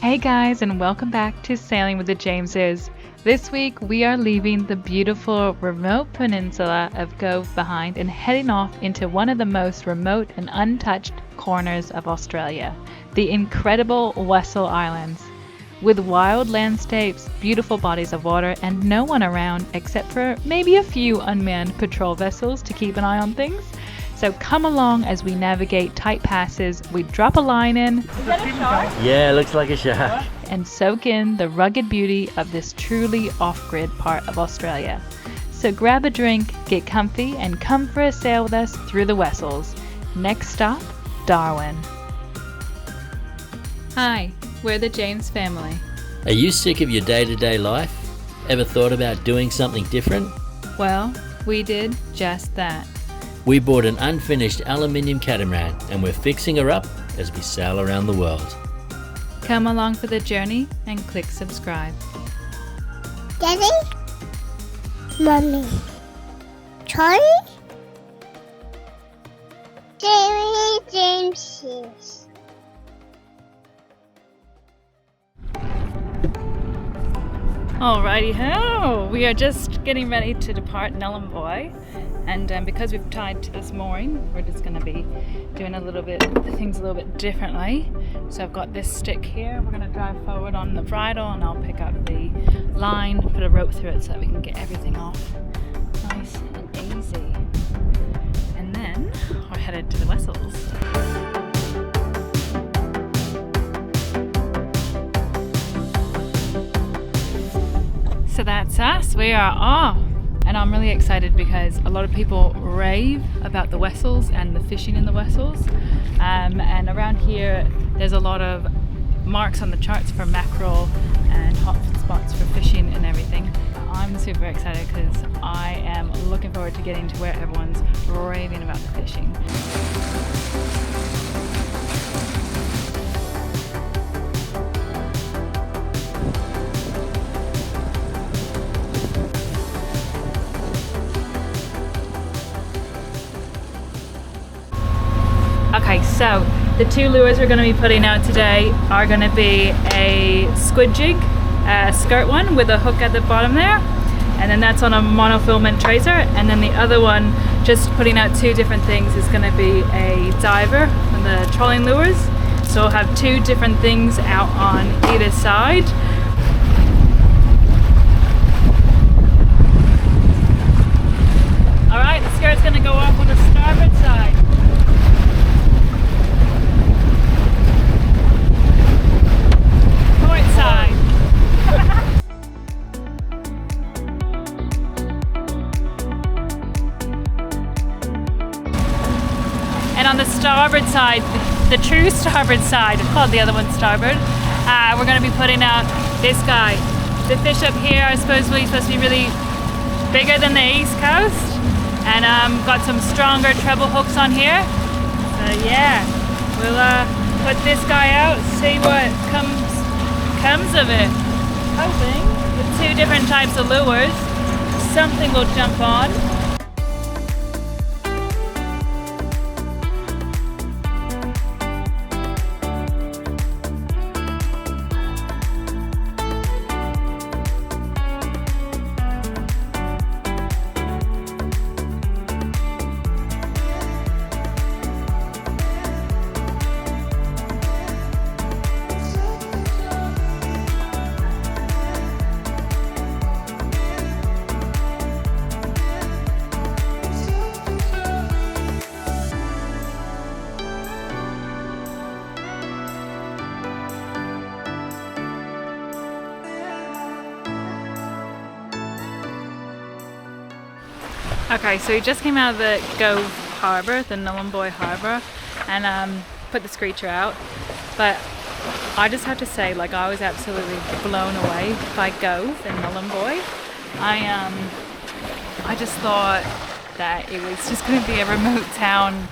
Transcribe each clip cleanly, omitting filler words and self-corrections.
Hey guys, and welcome back to Sailing with the Jameses. This week we are leaving the beautiful remote peninsula of Gove behind and heading off into one of the most remote and untouched corners of Australia, the incredible Wessels Islands. With wild landscapes, beautiful bodies of water, and no one around except for maybe a few unmanned patrol vessels to keep an eye on things. So come along as we navigate tight passes, we drop a line in. Is that a shark? Yeah, looks like a shark. And soak in the rugged beauty of this truly off-grid part of Australia. So grab a drink, get comfy, and come for a sail with us through the Wessels. Next stop, Darwin. Hi, we're the James family. Are you sick of your day-to-day life? Ever thought about doing something different? Well, we did just that. We bought an unfinished aluminium catamaran and we're fixing her up as we sail around the world. Come along for the journey and click subscribe. Daddy? Mommy? Charlie? Jameses. Alrighty ho! We are just getting ready to depart Nhulunbuy, and because we've tied to this mooring, we're just going to be doing things a little bit differently. So I've got this stick here. We're going to drive forward on the bridle, and I'll pick up the line, put a rope through it so that we can get everything off nice and easy. And then we're headed to the Wessels. So that's us, we are off. And I'm really excited because a lot of people rave about the Wessels and the fishing in the Wessels. And around here, there's a lot of marks on the charts for mackerel and hot spots for fishing and everything. I'm super excited because I am looking forward to getting to where everyone's raving about the fishing. Okay, so the two lures we're going to be putting out today are going to be a squid jig, a skirt one with a hook at the bottom there, and then that's on a monofilament tracer, and then the other one, just putting out two different things, is going to be a diver on the trolling lures. So we'll have two different things out on either side. Alright, the skirt's going to go off on the starboard side. Side. And on the starboard side, the true starboard side, it's called the other one starboard, we're going to be putting out this guy. The fish up here are supposed to be really bigger than the East Coast, and got some stronger treble hooks on here. So yeah, we'll put this guy out, see what comes of it. Hoping with two different types of lures, something will jump on. Okay, so we just came out of the Gove harbour, the Nhulunbuy harbour, and put the screecher out. But I just have to say, like, I was absolutely blown away by Gove and Nhulunbuy. I just thought that it was just going to be a remote town,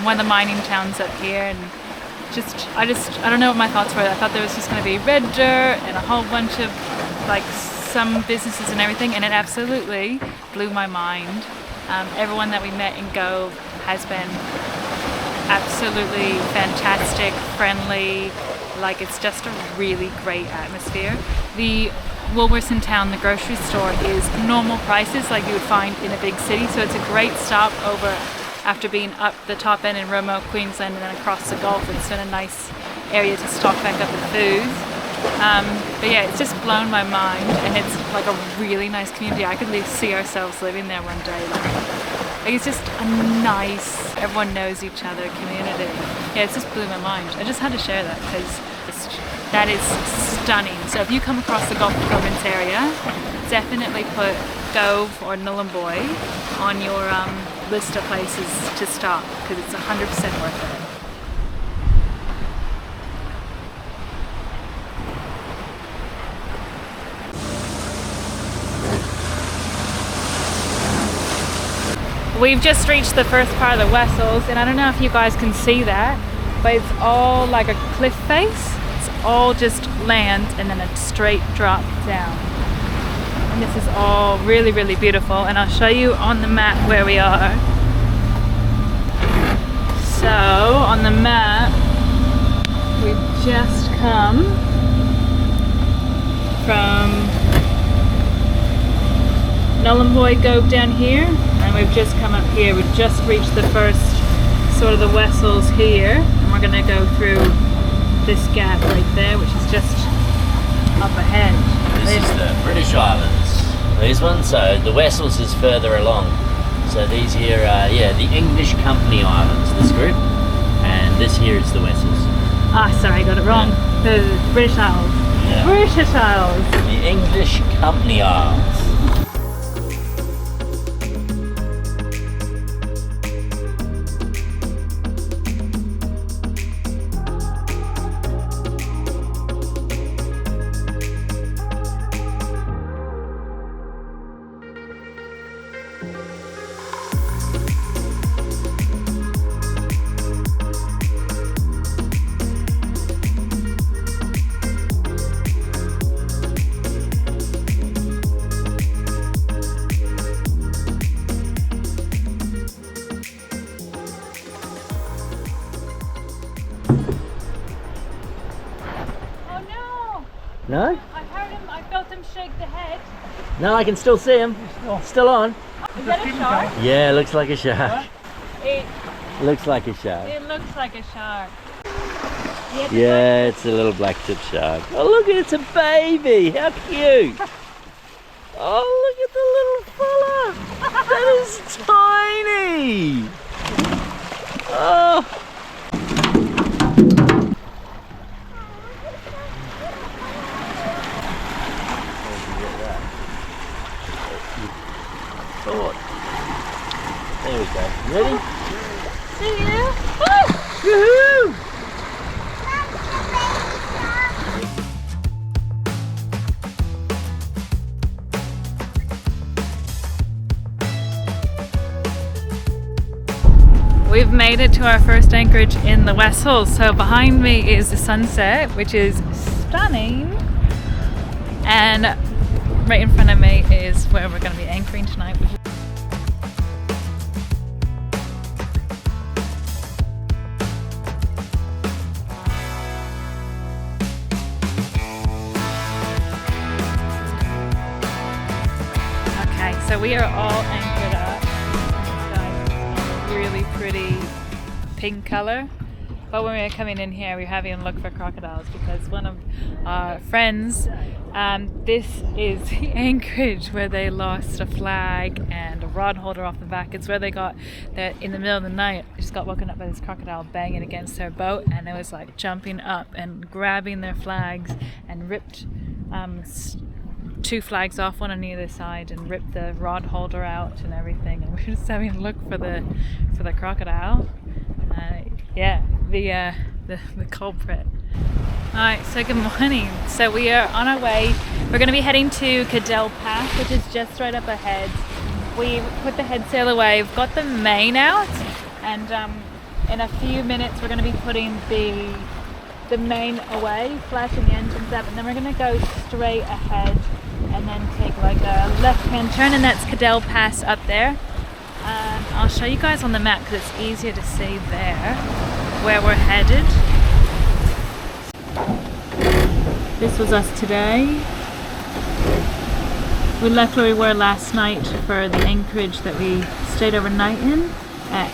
one of the mining towns up here, and I don't know what my thoughts were. I thought there was just going to be red dirt and a whole bunch of like some businesses and everything, and it absolutely blew my mind. Everyone that we met in Gove has been absolutely fantastic, friendly, Like, it's just a really great atmosphere. The Woolworths in town, the grocery store, is normal prices like you would find in a big city, so it's a great stop over after being up the top end in remote Queensland and then across the Gulf. It's been a nice area to stock back up with food. But yeah, it's just blown my mind, and it's like a really nice community. I could see ourselves living there one day. Like, it's just a nice, everyone knows each other community. Yeah, it's just blew my mind. I just had to share that because that is stunning. So if you come across the Gulf Province area, definitely put Gove or Nhulunbuy on your list of places to stop because it's 100% worth it. We've just reached the first part of the Wessels, and I don't know if you guys can see that, but it's all like a cliff face. It's all just land and then a straight drop down. And this is all really, really beautiful, and I'll show you on the map where we are. So, on the map, we've just come from Nhulunbuy Gove down here, and we've just come up here. We've just reached the first sort of the Wessels here, and we're going to go through this gap right there, which is just up ahead. This is the British Islands, these ones, so the Wessels is further along. So these here are, the English Company Islands, this group, and this here is the Wessels. Ah, sorry, I got it wrong. Yeah. The British Isles. Yeah. British Isles. The English Company Islands. No? I heard him, I felt him shake the head. No, I can still see him. Still on. Is that a shark? Yeah, it looks like a shark. It looks like a shark. It looks like a shark. Yeah, it's a little black-tip shark. Oh, look, it's a baby. How cute. Oh, look at the little fella. That is tiny. Oh. There we go. Ready? See you. Woohoo! We've made it to our first anchorage in the Wessels. So behind me is the sunset, which is stunning. And right in front of me is where we're going to be anchoring tonight. Okay, so we are all anchored up. Really pretty pink color, but when we were coming in here we were having a look for crocodiles because one of our friends, this is the anchorage where they lost a flag and a rod holder off the back. It's where they got that in the middle of the night, just got woken up by this crocodile banging against their boat, and it was like jumping up and grabbing their flags and ripped two flags off, one on either side, and ripped the rod holder out and everything. And we're just having a look for the crocodile. The culprit. Alright, so good morning. So we are on our way. We're going to be heading to Cadell Pass, which is just right up ahead. We put the head sail away. We've got the main out, and in a few minutes we're going to be putting the main away, flashing the engines up, and then we're going to go straight ahead and then take like a left-hand turn, and that's Cadell Pass up there. I'll show you guys on the map because it's easier to see there where we're headed. This was us today. We left where we were last night for the Anchorage that we stayed overnight in at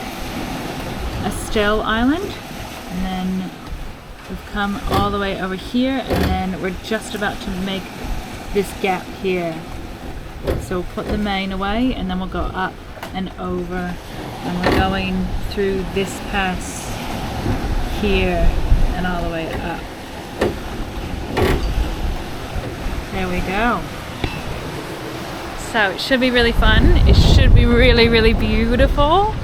Estelle Island, and then we've come all the way over here, and then we're just about to make this gap here. So we'll put the main away and then we'll go up and over, and we're going through this pass here and all the way up. There we go. So it should be really fun. It should be really, really beautiful.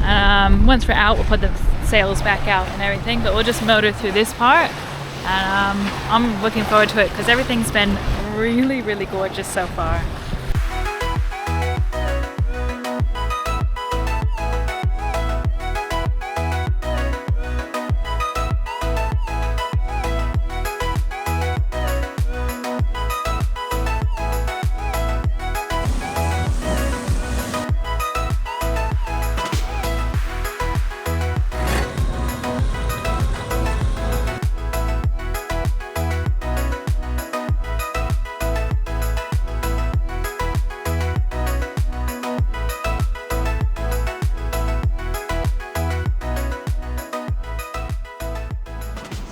Once we're out, we'll put the sails back out and everything, but we'll just motor through this part. And I'm looking forward to it because everything's been really, really gorgeous so far.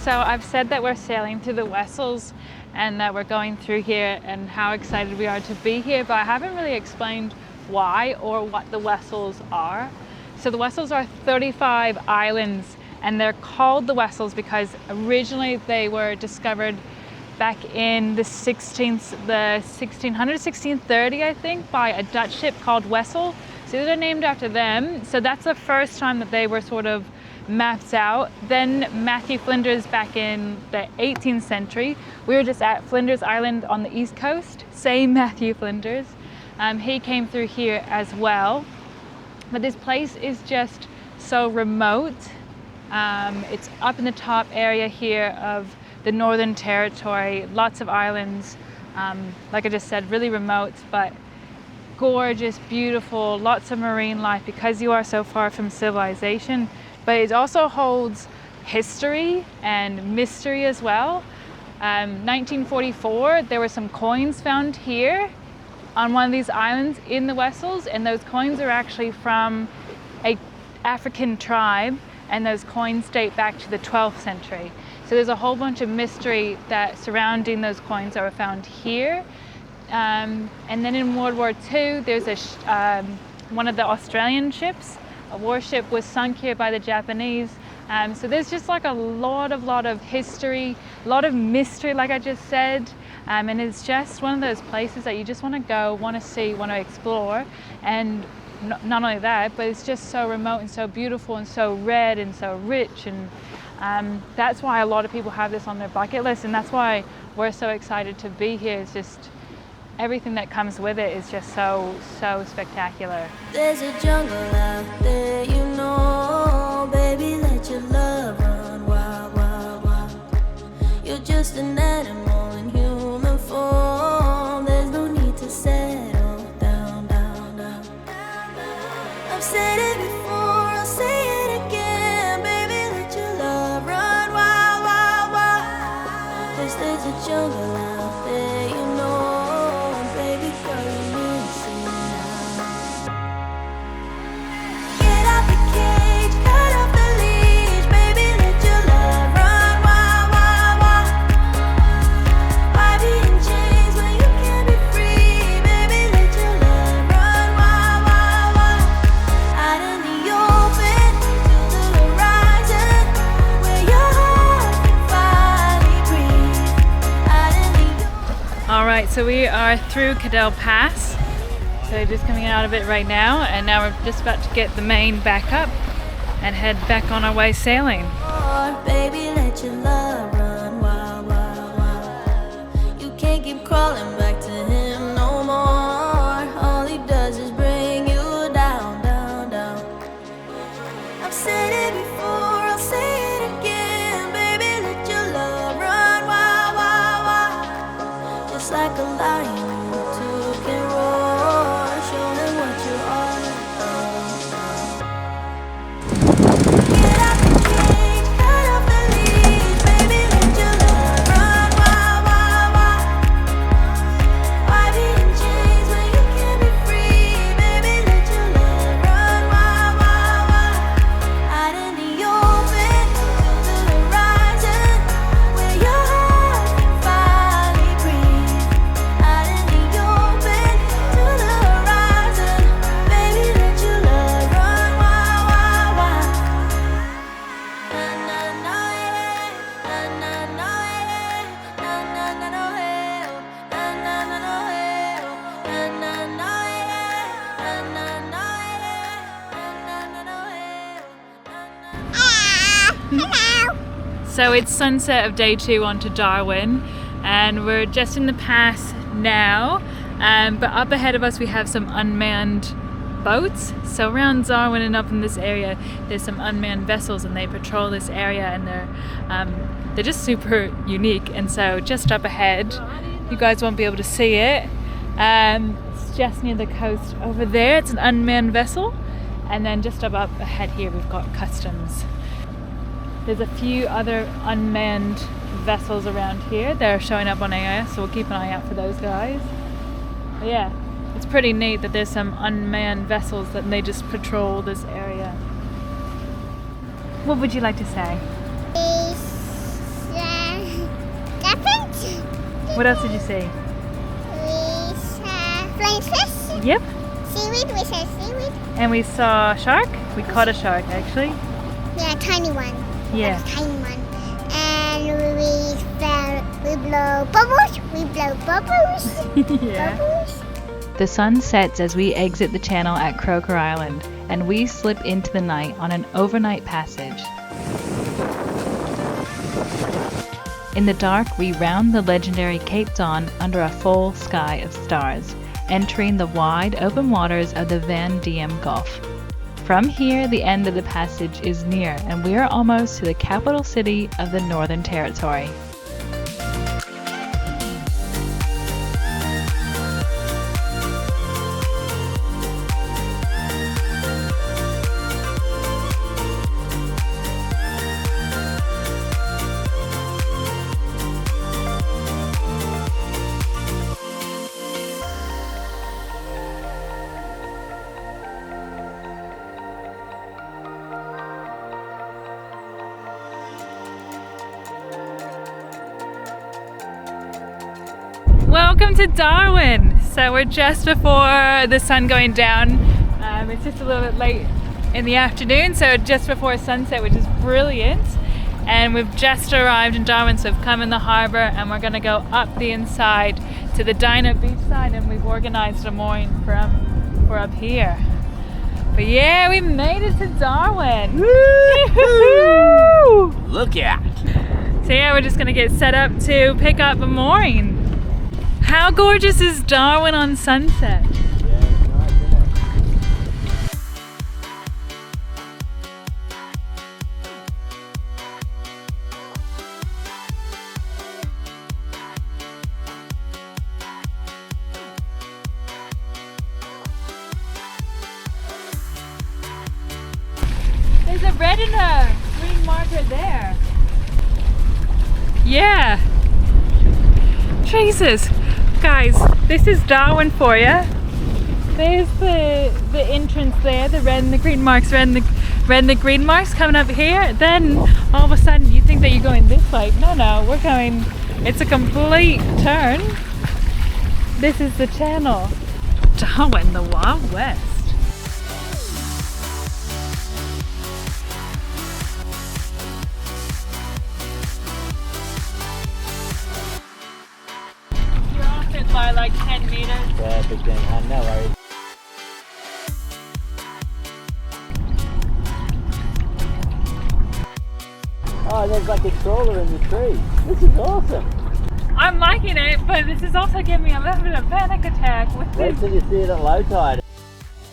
So I've said that we're sailing through the Wessels and that we're going through here and how excited we are to be here, but I haven't really explained why or what the Wessels are. So the Wessels are 35 islands, and they're called the Wessels because originally they were discovered back in the 1630, I think, by a Dutch ship called Wessel. So they're named after them. So that's the first time that they were sort of mapped out. Then Matthew Flinders back in the 18th century, we were just at Flinders Island on the east coast, same Matthew Flinders. He came through here as well. But this place is just so remote. It's up in the top area here of the Northern Territory, lots of islands, like I just said, really remote, but gorgeous, beautiful, lots of marine life because you are so far from civilization. But it also holds history and mystery as well. 1944, there were some coins found here on one of these islands in the Wessels, and those coins are actually from an African tribe, and those coins date back to the 12th century. So there's a whole bunch of mystery that surrounding those coins that were found here. And then in World War II, there's one of the Australian ships, a warship, was sunk here by the Japanese. So there's just like a lot of history, a lot of mystery, like I just said. And it's just one of those places that you just want to go, want to see, want to explore. And not only that, but it's just so remote and so beautiful and so red and so rich. And that's why a lot of people have this on their bucket list. And that's why we're so excited to be here. It's just everything that comes with it is just so spectacular. There's a jungle out there, you know, baby, let your love run wild, wild, wild. You're just an animal in human form. There's no need to settle down, down, down. I've said it before, I'll say it again, baby, let your love run wild, wild, wild. 'Cause there's a jungle out there, you know. So we are through Cadell Pass. So just coming out of it right now, and now we're just about to get the main back up and head back on our way sailing. Baby, let your love run wild, wild, wild. You can't keep crawling back to him no more. All he does is bring you down, down, down. I've said it before, I'll say it again. Baby, let your love run wild, wild, wild. Just like a lion who took and roared. Show him what you are. Get out the cage, cut off the leash. Baby, let your love run wild, wild. So it's sunset of day 2 onto Darwin, and we're just in the pass now, but up ahead of us we have some unmanned boats. So around Darwin and up in this area there's some unmanned vessels, and they patrol this area, and they're just super unique. And so just up ahead, you guys won't be able to see it, it's just near the coast over there, it's an unmanned vessel. And then just up ahead here we've got customs. There's a few other unmanned vessels around here. They're showing up on AIS, so we'll keep an eye out for those guys. But yeah, it's pretty neat that there's some unmanned vessels that they just patrol this area. What would you like to say? What else did you see? We saw flying fish. Yep. Seaweed, we saw seaweed. And we saw a shark. We caught a shark actually. Yeah, tiny one. Yeah. That's a tiny one. And we blow bubbles. We blow bubbles. Yeah. Bubbles. The sun sets as we exit the channel at Croc Island, and we slip into the night on an overnight passage. In the dark, we round the legendary Cape Dawn under a full sky of stars, entering the wide open waters of the Diemen Gulf. From here, the end of the passage is near, and we are almost to the capital city of the Northern Territory. Welcome to Darwin! So we're just before the sun going down. It's just a little bit late in the afternoon, so just before sunset, which is brilliant. And we've just arrived in Darwin, so we've come in the harbour, and we're going to go up the inside to the Diemen beachside, and we've organised a mooring for up here. But yeah, we made it to Darwin! Woo-hoo! Look out! So yeah, we're just going to get set up to pick up a mooring. How gorgeous is Darwin on sunset? There's a red and a green marker there. Yeah. Jesus. Guys, this is Darwin for you. There's the entrance there, the red and the green marks, red and the green marks coming up here. Then all of a sudden you think that you're going this way. No, we're going, it's a complete turn. This is the channel. Darwin, the Wild West. By like 10 meters. Yeah, big thing, no worries. Oh, there's like a trawler in the tree. This is awesome. I'm liking it, but this is also giving me a little bit of panic attack with Wait this. till you see it at low tide.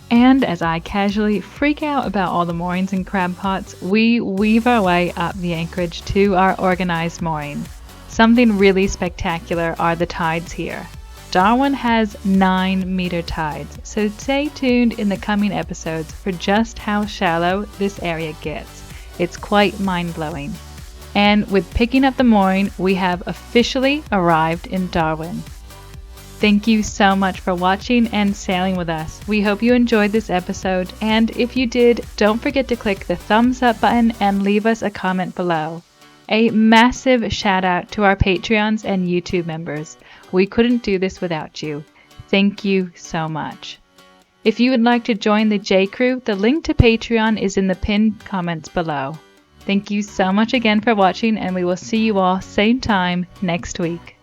And as I casually freak out about all the moorings and crab pots, we weave our way up the Anchorage to our organized mooring. Something really spectacular are the tides here. Darwin has 9-meter tides, so stay tuned in the coming episodes for just how shallow this area gets. It's quite mind-blowing. And with picking up the mooring, we have officially arrived in Darwin. Thank you so much for watching and sailing with us. We hope you enjoyed this episode, and if you did, don't forget to click the thumbs up button and leave us a comment below. A massive shout out to our Patreons and YouTube members. We couldn't do this without you. Thank you so much. If you would like to join the J Crew, the link to Patreon is in the pinned comments below. Thank you so much again for watching, and we will see you all same time next week.